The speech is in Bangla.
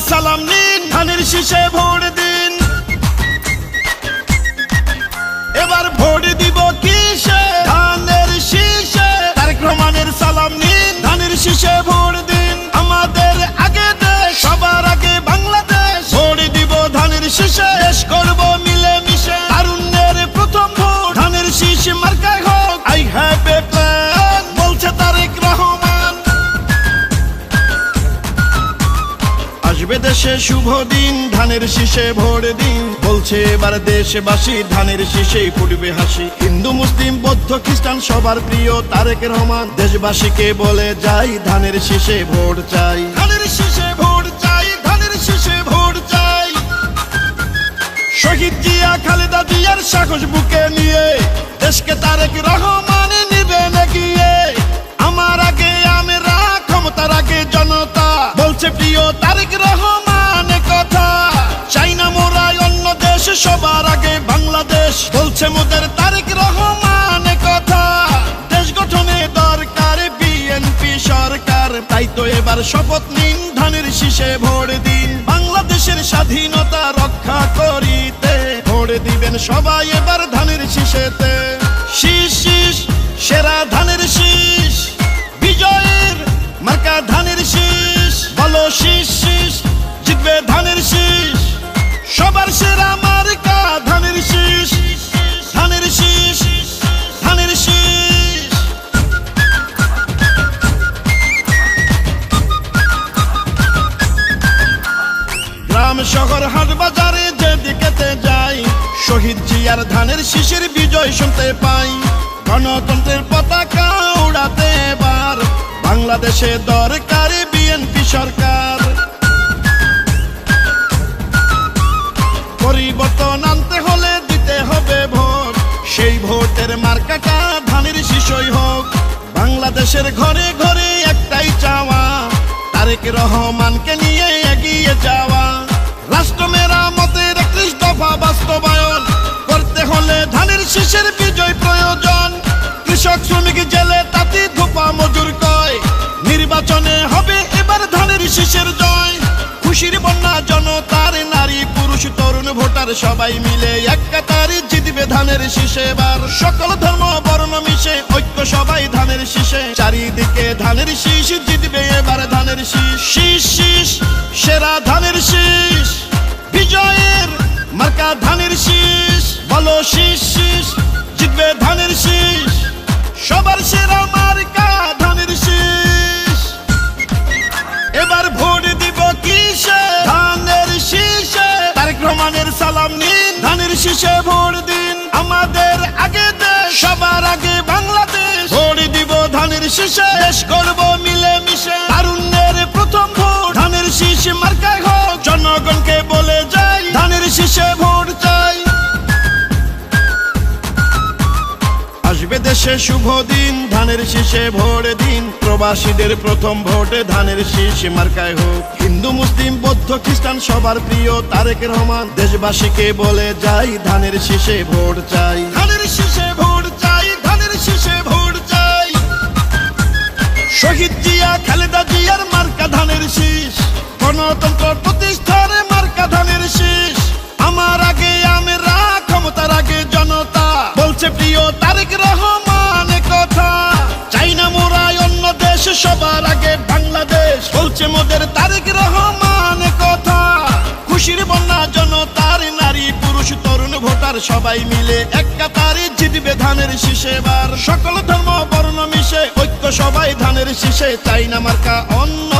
সালাম নিন, ধানের শীষে ভোট দিন। এবার ভোট দিব কিসে? ধানের শীষে। তারেক রহমানের সালাম নিন, ধানের শীষে ভোট দিন। আমাদের আগে দেশ, সবার আগে বাংলাদেশ। ভোট দিব ধানের শীষে, দেশ করব মিলে মিশে। তারুণ্যের প্রথম ভোট ধানের শীষ মার্কায় হোক। আই হ্যাভ এ প্ল্যান, বলছে তারেক রহমান। আসবে দেশে শুভ দিন, ধানের শীষে ভোট দিন। বলছে এবার দেশবাসী, ধানের শীষেই ফুটবে হাসি। হিন্দু মুসলিম বৌদ্ধ খ্রিস্টান সবার প্রিয় তারেক রহমান। দেশবাসীকে বলে যাই, ধানের শীষে ভোট চাই। ধানের শীষে ভোট চাই, ধানের শীষে ভোট চাই। শহীদ জিয়া খালেদা জিয়ার সাহস বুকে নিয়ে দেশকে তারেক রহমান নিবেন এগিয়ে। আমার আগে আমরা, ক্ষমতার আগে জনতা, বলছে প্রিয় তারেক রহমান কথা। চাই না মোরা অন্য দেশ, সবার আগে বাংলাদেশ, বলছে মোদের তারেক রহমান কথা। দেশ গঠনে দরকার বিএনপি সরকার, তাই তো এবার শপথ নিন, ধানের শীষে ভোট দিন। বাংলাদেশের স্বাধীনতা রক্ষা করিতে ভোট দিবেন সবাই এবার ধানের শীষেতে। শীষ শীষ সেরা ধানের শীষ, বিজয়ের মার্কা ধানের শীষ। বলো শীষ শীষ, জিতবে ধানের শীষ। সবার সেরা মার্কা ধানের শীষ, ধানের শীষ, ধানের শীষ। গ্রাম শহর হাট বাজারে যেদিকেতে যাই, শহীদ জিয়ার ধানের শীষের বিজয় শুনতে পাই। গণতন্ত্রের পতাকা উড়াতে এবার বাংলাদেশে দরকার বিএনপি সরকার। পরিবর্তন আনতে হলে দিতে হবে ভোট, সেই ভোটের মার্কাটা ধানের শীষই হোক। বাংলাদেশের ঘরে ঘরে একটাই চাওয়া, তারেক রহমানকে নিয়ে এগিয়ে যাওয়া। রাষ্ট্র মেরামতের 31 দফা বাস্তবায়ন করতে হলে ধানের শীষের বিজয় প্রয়োজন। কৃষক শ্রমিক জেলে তাঁতি ধোপা মজুর কয়, নির্বাচনে হবে এবার ধানের শীষের জয়। খুশির বন্যা জনতার, নারী পুরুষ তরুণ ভোটার সবাই মিলে এক কাতারে জিতবে ধানের শীষে এবার। সকল ধর্ম বর্ণ মিশে ঐক্য সবাই ধানের শীষে। চারিদিকে ধানের শীষ, জিতবে এবার ধানের শীষ। শীষ শীষ সেরা ধানের শীষ, বিজয়ের মার্কা ধানের শীষ। বলো শীষ শীষ, জিতবে ধানের শীষ। সবার সেরা মার্কা ধানের শীষ। এবার ভোট দিব কিসে? ধানের শীষে। তারেক রহমানের সালাম নিন, ধানের শীষে ভোট দিন। আমাদের আগে দেশ, সবার আগে বাংলাদেশ। ভোট দিব ধানের শীষে, দেশ করব মিলে মিশে। তারুণ্যের প্রথম ভোট ধানের শীষ মার্কায় হোক। জনগণকে বলে যাই, ধানের শীষে ভোট চাই। আসবে দেশে শুভ দিন, ধানের শীষে ভোট দিন। প্রবাসীদের প্রথম ভোটে ধানের শীষ মার্কায় হোক। হিন্দু মুসলিম বৌদ্ধ খ্রিস্টান সবার প্রিয় তারেক রহমান। দেশবাসীকে বলে যাই, ধানের শীষে ভোট চাই। ধানের শীষে ভোট চাই, ধানের শীষে ভোট চাই। শহীদ জিয়া খালেদা জিয়ার মার্কা ধানের শীষ। গণতন্ত্র প্রতিষ্ঠার মার্কা ধানের শীষ। আমার আগে আমরা, ক্ষমতার আগে জনতা, বলছে প্রিয় তারেক রহমান কথা। চাই না মোরা অন্য দেশ, সবার আগে বাংলাদেশ, বলছে মোদের তারেক রহমান কথা। খুশির বন্যা জনতার, নারী পুরুষ তরুণ ভোটার সবাই মিলে এক কাতারে জিতবে ধানের শীষে এবার। সকল ধর্ম বর্ণ মিশে ঐক্য সবাই ধানের শীষে। চাই না মার্কা অন্য